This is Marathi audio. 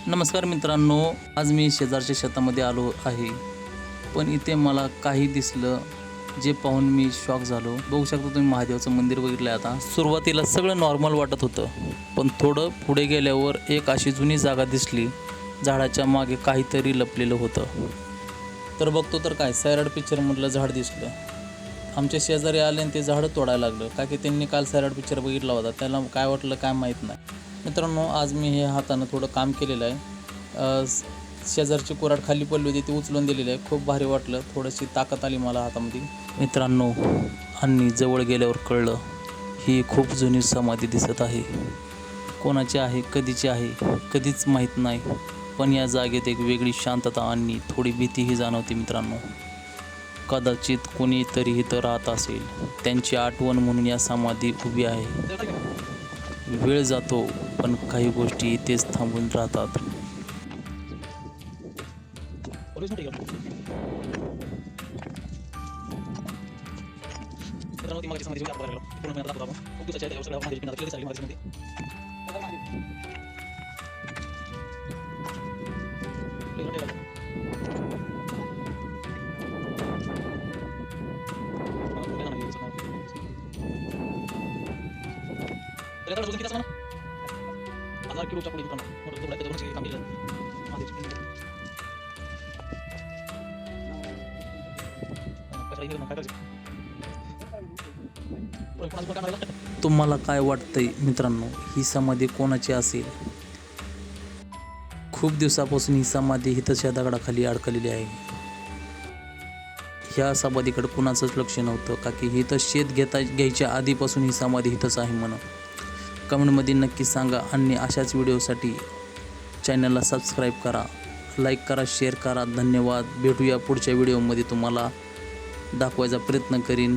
नमस्कार मित्रांनो, आज मी शेजारच्या शेतामध्ये आलो आहे. पण इथे मला काही दिसलं जे पाहून मी शॉक झालो. बघू शकता तुम्ही महादेवाचं मंदिर बघितलं आहे. आता सुरुवातीला सगळं नॉर्मल वाटत होतं, पण थोडं पुढे गेल्यावर एक अशी जुनी जागा दिसली. झाडाच्या मागे काहीतरी लपलेलं होतं. तर बघतो तर काय, सैराट पिक्चरमधलं झाड दिसलं. आमच्या शेजारी आले आणि ते झाडं तोडायला लागलं, का की त्यांनी काल सैराट पिक्चर बघितला होता. त्याला काय वाटलं काय माहीत नाही. मित्रांनो, आज मी हे हातानं थोडं काम केलेलं आहे. शेजारची कुऱ्हाड खाली पडली होती, ती उचलून दिलेली आहे. खूप भारी वाटलं, थोडीशी ताकद आली मला हातामध्ये. मित्रांनो, आणि जवळ गेल्यावर कळलं, ही खूप जुनी समाधी दिसत आहे. कोणाची आहे, कधीची आहे, कधीच माहीत नाही. पण या जागेत एक वेगळी शांतता आणि थोडी भीतीही जाणवते. मित्रांनो, कदाचित कोणीतरी इथं राहत असेल, त्यांची आठवण म्हणून या समाधी उभी आहे. वेळ जातो, पण काही गोष्टी इथेच थांबून राहतात. तुम्हाला काय वाटतंय मित्रांनो, ही समाधी कोणाची असेल? खूप दिवसापासून ही समाधी हितच्या दगडाखाली अडकलेली आहे. ह्या समाधीकडे कुणाचंच लक्ष नव्हतं, का की हिथं शेत घ्यायच्या आधीपासून ही समाधी हिथंच आहे म्हणून. कमेंटमध्ये नक्की सांगा आणि अशाच व्हिडिओसाठी चॅनलला सबस्क्राईब करा, लाईक करा, शेअर करा. धन्यवाद. भेटूया पुढच्या व्हिडिओमध्ये, तुम्हाला दाखवायचा प्रयत्न करीन.